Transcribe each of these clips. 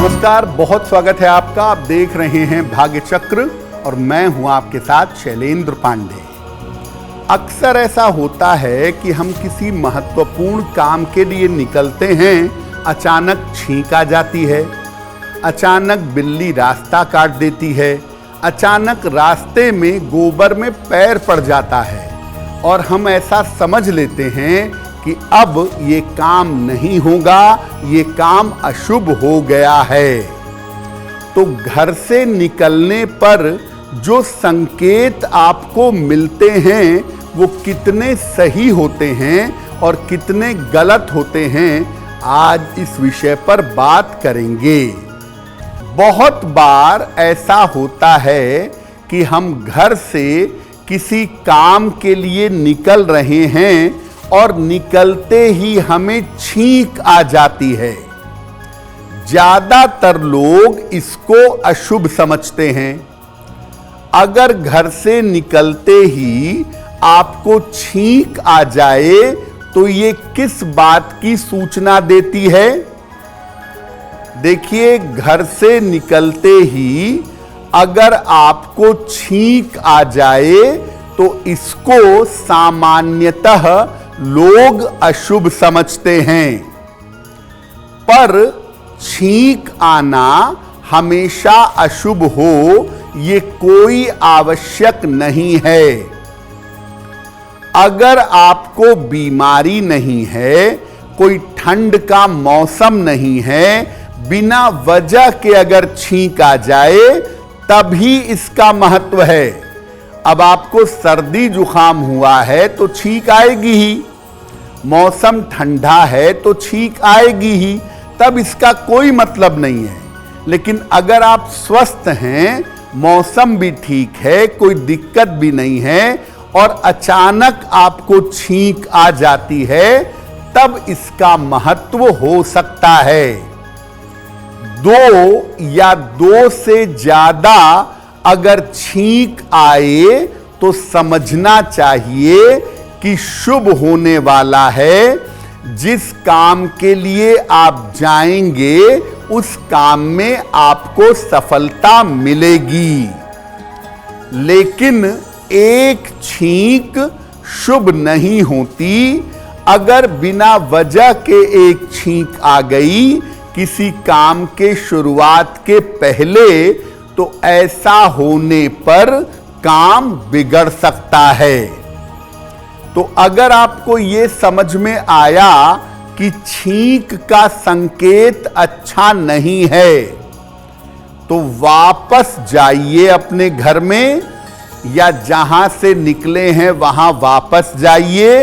नमस्कार, बहुत स्वागत है आपका। आप देख रहे हैं भाग्य चक्र और मैं हूं आपके साथ शैलेंद्र पांडे। अक्सर ऐसा होता है कि हम किसी महत्वपूर्ण काम के लिए निकलते हैं, अचानक छींक आ जाती है, अचानक बिल्ली रास्ता काट देती है, अचानक रास्ते में गोबर में पैर पड़ जाता है और हम ऐसा समझ लेते हैं कि अब ये काम नहीं होगा, ये काम अशुभ हो गया है। तो घर से निकलने पर जो संकेत आपको मिलते हैं वो कितने सही होते हैं और कितने गलत होते हैं, आज इस विषय पर बात करेंगे। बहुत बार ऐसा होता है कि हम घर से किसी काम के लिए निकल रहे हैं और निकलते ही हमें छींक आ जाती है। ज्यादातर लोग इसको अशुभ समझते हैं। अगर घर से निकलते ही आपको छींक आ जाए तो ये किस बात की सूचना देती है? देखिए, घर से निकलते ही अगर आपको छींक आ जाए तो इसको सामान्यतः लोग अशुभ समझते हैं, पर छींक आना हमेशा अशुभ हो ये कोई आवश्यक नहीं है। अगर आपको बीमारी नहीं है, कोई ठंड का मौसम नहीं है, बिना वजह के अगर छींक आ जाए तभी इसका महत्व है। अब आपको सर्दी जुकाम हुआ है तो छींक आएगी ही, मौसम ठंडा है तो छींक आएगी ही, तब इसका कोई मतलब नहीं है। लेकिन अगर आप स्वस्थ हैं, मौसम भी ठीक है, कोई दिक्कत भी नहीं है और अचानक आपको छींक आ जाती है, तब इसका महत्व हो सकता है। दो या दो से ज्यादा अगर छींक आए तो समझना चाहिए कि शुभ होने वाला है। जिस काम के लिए आप जाएंगे उस काम में आपको सफलता मिलेगी। लेकिन एक छींक शुभ नहीं होती। अगर बिना वजह के एक छींक आ गई किसी काम के शुरुआत के पहले, तो ऐसा होने पर काम बिगड़ सकता है। तो अगर आपको ये समझ में आया कि छींक का संकेत अच्छा नहीं है, तो वापस जाइए अपने घर में या जहां से निकले हैं वहां वापस जाइए,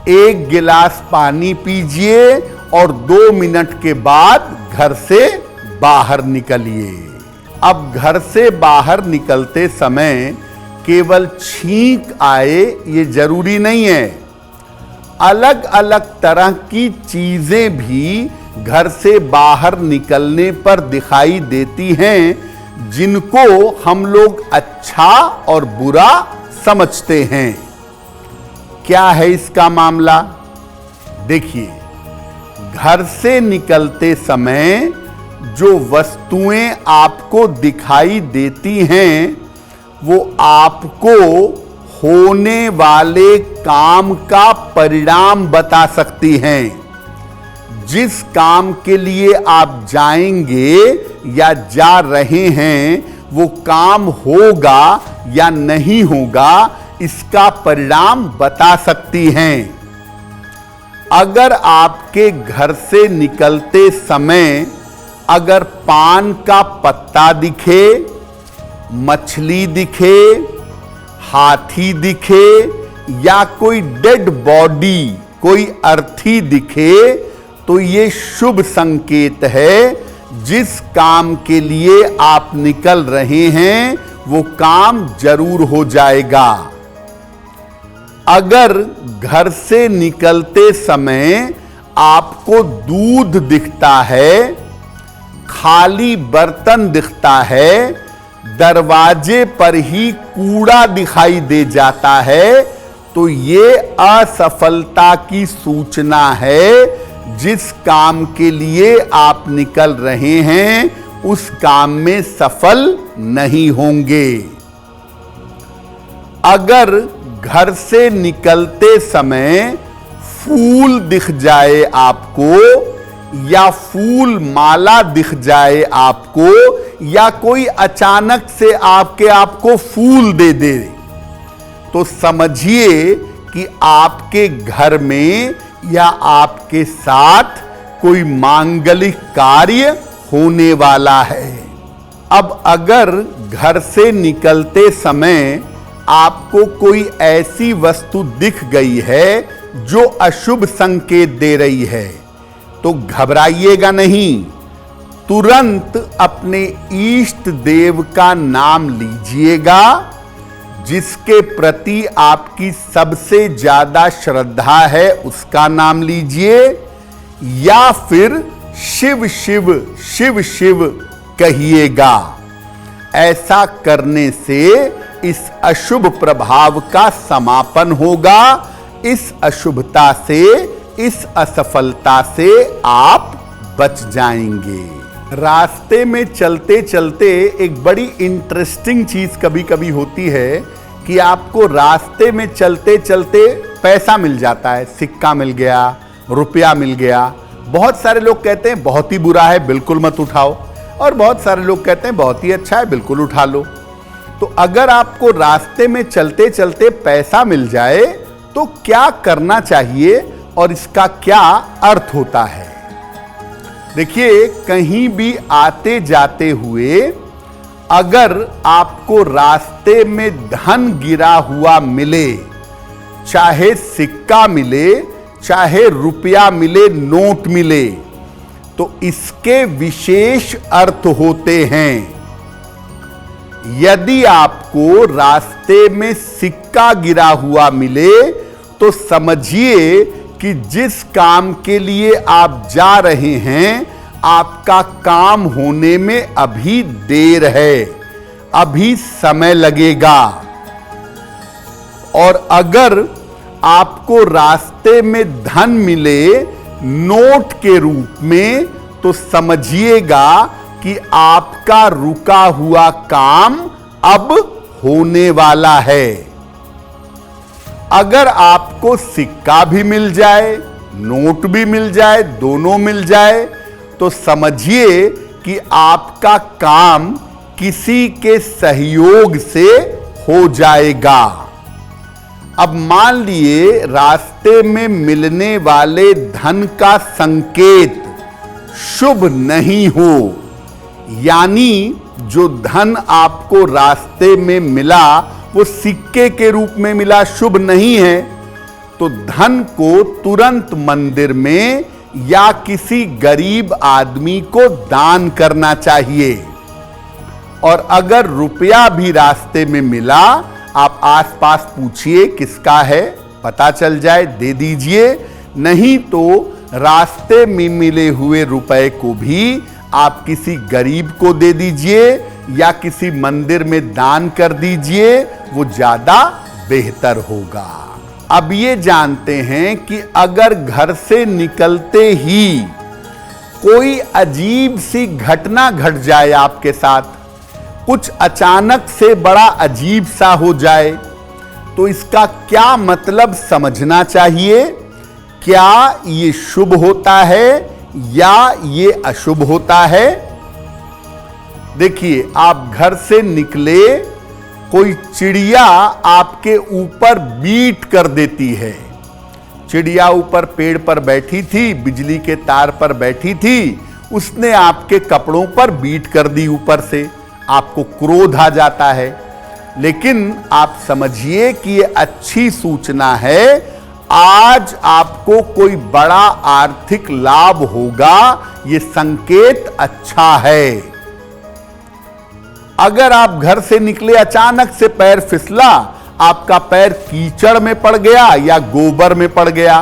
एक गिलास पानी पीजिए और 2 मिनट के बाद घर से बाहर निकलिए। अब घर से बाहर निकलते समय केवल छींक आए ये जरूरी नहीं है। अलग अलग तरह की चीजें भी घर से बाहर निकलने पर दिखाई देती हैं, जिनको हम लोग अच्छा और बुरा समझते हैं। क्या है इसका मामला? देखिए, घर से निकलते समय जो वस्तुएं आपको दिखाई देती हैं वो आपको होने वाले काम का परिणाम बता सकती हैं। जिस काम के लिए आप जाएंगे या जा रहे हैं वो काम होगा या नहीं होगा, इसका परिणाम बता सकती हैं। अगर आपके घर से निकलते समय अगर पान का पत्ता दिखे, मछली दिखे, हाथी दिखे या कोई डेड बॉडी, कोई अर्थी दिखे, तो ये शुभ संकेत है। जिस काम के लिए आप निकल रहे हैं वो काम जरूर हो जाएगा। अगर घर से निकलते समय आपको दूध दिखता है, खाली बर्तन दिखता है, दरवाजे पर ही कूड़ा दिखाई दे जाता है, तो ये असफलता की सूचना है। जिस काम के लिए आप निकल रहे हैं उस काम में सफल नहीं होंगे। अगर घर से निकलते समय फूल दिख जाए आपको, या फूल माला दिख जाए आपको, या कोई अचानक से आपको फूल दे दे, तो समझिए कि आपके घर में या आपके साथ कोई मांगलिक कार्य होने वाला है। अब अगर घर से निकलते समय आपको कोई ऐसी वस्तु दिख गई है जो अशुभ संकेत दे रही है, तो घबराइएगा नहीं, तुरंत अपने इष्ट देव का नाम लीजिएगा, जिसके प्रति आपकी सबसे ज्यादा श्रद्धा है उसका नाम लीजिए, या फिर शिव शिव शिव शिव कहिएगा। ऐसा करने से इस अशुभ प्रभाव का समापन होगा। इस अशुभता से, इस असफलता से आप बच जाएंगे। रास्ते में चलते चलते एक बड़ी इंटरेस्टिंग चीज कभी कभी होती है कि आपको रास्ते में चलते चलते पैसा मिल जाता है, सिक्का मिल गया, रुपया मिल गया। बहुत सारे लोग कहते हैं बहुत ही बुरा है, बिल्कुल मत उठाओ, और बहुत सारे लोग कहते हैं बहुत ही अच्छा है, बिल्कुल उठा लो। तो अगर आपको रास्ते में चलते चलते पैसा मिल जाए तो क्या करना चाहिए और इसका क्या अर्थ होता है? देखिए, कहीं भी आते जाते हुए अगर आपको रास्ते में धन गिरा हुआ मिले, चाहे सिक्का मिले, चाहे रुपया मिले, नोट मिले, तो इसके विशेष अर्थ होते हैं। यदि आपको रास्ते में सिक्का गिरा हुआ मिले तो समझिए कि जिस काम के लिए आप जा रहे हैं आपका काम होने में अभी देर है, अभी समय लगेगा। और अगर आपको रास्ते में धन मिले नोट के रूप में, तो समझिएगा कि आपका रुका हुआ काम अब होने वाला है। अगर आपको सिक्का भी मिल जाए, नोट भी मिल जाए, दोनों मिल जाए, तो समझिए कि आपका काम किसी के सहयोग से हो जाएगा। अब मान लिए रास्ते में मिलने वाले धन का संकेत शुभ नहीं हो, यानी जो धन आपको रास्ते में मिला वो सिक्के के रूप में मिला, शुभ नहीं है, तो धन को तुरंत मंदिर में या किसी गरीब आदमी को दान करना चाहिए। और अगर रुपया भी रास्ते में मिला, आप आसपास पूछिए किसका है, पता चल जाए, दे दीजिए। नहीं तो रास्ते में मिले हुए रुपए को भी आप किसी गरीब को दे दीजिए या किसी मंदिर में दान कर दीजिए, वो ज्यादा बेहतर होगा। अब ये जानते हैं कि अगर घर से निकलते ही कोई अजीब सी घटना घट जाए आपके साथ, कुछ अचानक से बड़ा अजीब सा हो जाए, तो इसका क्या मतलब समझना चाहिए। क्या ये शुभ होता है या ये अशुभ होता है? देखिए, आप घर से निकले, कोई चिड़िया आपके ऊपर बीट कर देती है। चिड़िया ऊपर पेड़ पर बैठी थी, बिजली के तार पर बैठी थी, उसने आपके कपड़ों पर बीट कर दी ऊपर से, आपको क्रोध आ जाता है। लेकिन आप समझिए कि ये अच्छी सूचना है, आज आपको कोई बड़ा आर्थिक लाभ होगा, ये संकेत अच्छा है। अगर आप घर से निकले, अचानक से पैर फिसला, आपका पैर कीचड़ में पड़ गया या गोबर में पड़ गया,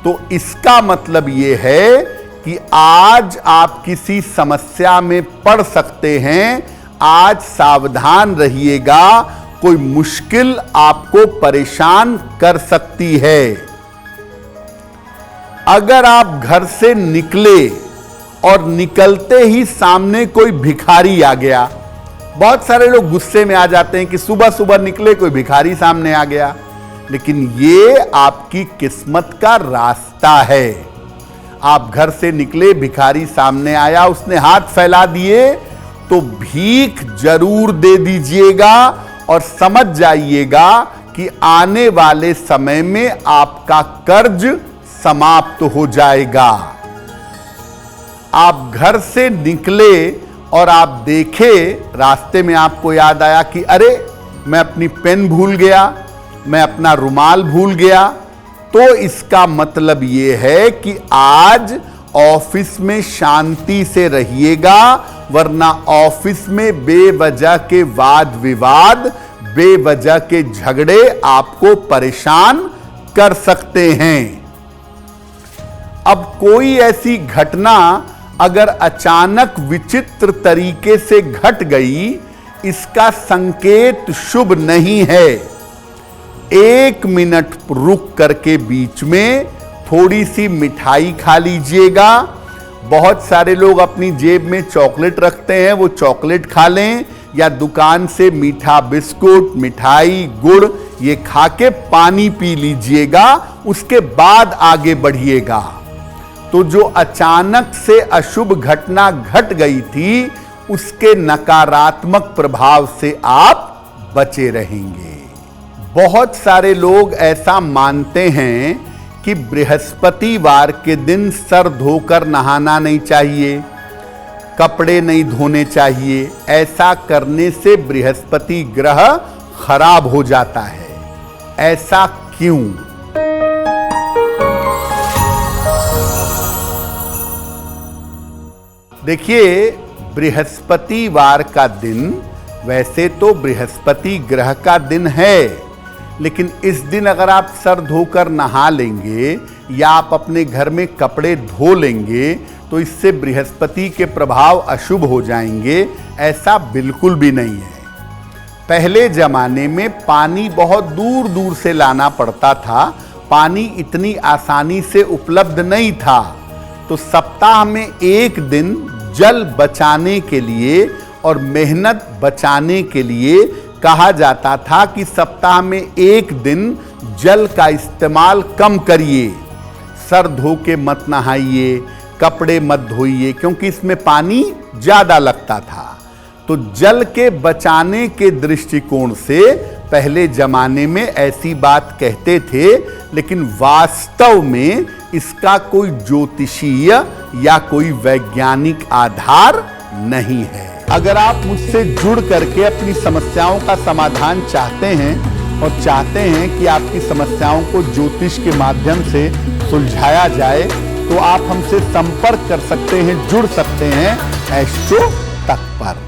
तो इसका मतलब यह है कि आज आप किसी समस्या में पड़ सकते हैं। आज सावधान रहिएगा, कोई मुश्किल आपको परेशान कर सकती है। अगर आप घर से निकले और निकलते ही सामने कोई भिखारी आ गया, बहुत सारे लोग गुस्से में आ जाते हैं कि सुबह सुबह निकले कोई भिखारी सामने आ गया, लेकिन ये आपकी किस्मत का रास्ता है। आप घर से निकले, भिखारी सामने आया, उसने हाथ फैला दिए तो भीख जरूर दे दीजिएगा और समझ जाइएगा कि आने वाले समय में आपका कर्ज समाप्त हो जाएगा। आप घर से निकले और आप देखे रास्ते में आपको याद आया कि अरे मैं अपनी पेन भूल गया, मैं अपना रुमाल भूल गया, तो इसका मतलब यह है कि आज ऑफिस में शांति से रहिएगा, वरना ऑफिस में बेवजह के वाद विवाद, बेवजह के झगड़े आपको परेशान कर सकते हैं। अब कोई ऐसी घटना अगर अचानक विचित्र तरीके से घट गई, इसका संकेत शुभ नहीं है। 1 मिनट रुक करके बीच में थोड़ी सी मिठाई खा लीजिएगा। बहुत सारे लोग अपनी जेब में चॉकलेट रखते हैं, वो चॉकलेट खा लें, या दुकान से मीठा बिस्कुट, मिठाई, गुड़ ये खा के पानी पी लीजिएगा, उसके बाद आगे बढ़िएगा। तो जो अचानक से अशुभ घटना घट गई थी, उसके नकारात्मक प्रभाव से आप बचे रहेंगे। बहुत सारे लोग ऐसा मानते हैं कि बृहस्पतिवार के दिन सर धोकर नहाना नहीं चाहिए, कपड़े नहीं धोने चाहिए। ऐसा करने से बृहस्पति ग्रह खराब हो जाता है। ऐसा क्यों? देखिए, बृहस्पतिवार का दिन वैसे तो बृहस्पति ग्रह का दिन है, लेकिन इस दिन अगर आप सर धोकर नहा लेंगे या आप अपने घर में कपड़े धो लेंगे तो इससे बृहस्पति के प्रभाव अशुभ हो जाएंगे। ऐसा बिल्कुल भी नहीं है। पहले जमाने में पानी बहुत दूर दूर से लाना पड़ता था, पानी इतनी आसानी से उपलब्ध नहीं था, तो सप्ताह में 1 दिन जल बचाने के लिए और मेहनत बचाने के लिए कहा जाता था कि सप्ताह में 1 दिन जल का इस्तेमाल कम करिए, सर धो के मत नहाइए, कपड़े मत धोइए, क्योंकि इसमें पानी ज्यादा लगता था। तो जल के बचाने के दृष्टिकोण से पहले जमाने में ऐसी बात कहते थे, लेकिन वास्तव में इसका कोई ज्योतिषीय या कोई वैज्ञानिक आधार नहीं है। अगर आप मुझसे जुड़ करके अपनी समस्याओं का समाधान चाहते हैं और चाहते हैं कि आपकी समस्याओं को ज्योतिष के माध्यम से सुलझाया जाए, तो आप हमसे संपर्क कर सकते हैं, जुड़ सकते हैं एस्ट्रो तक पर।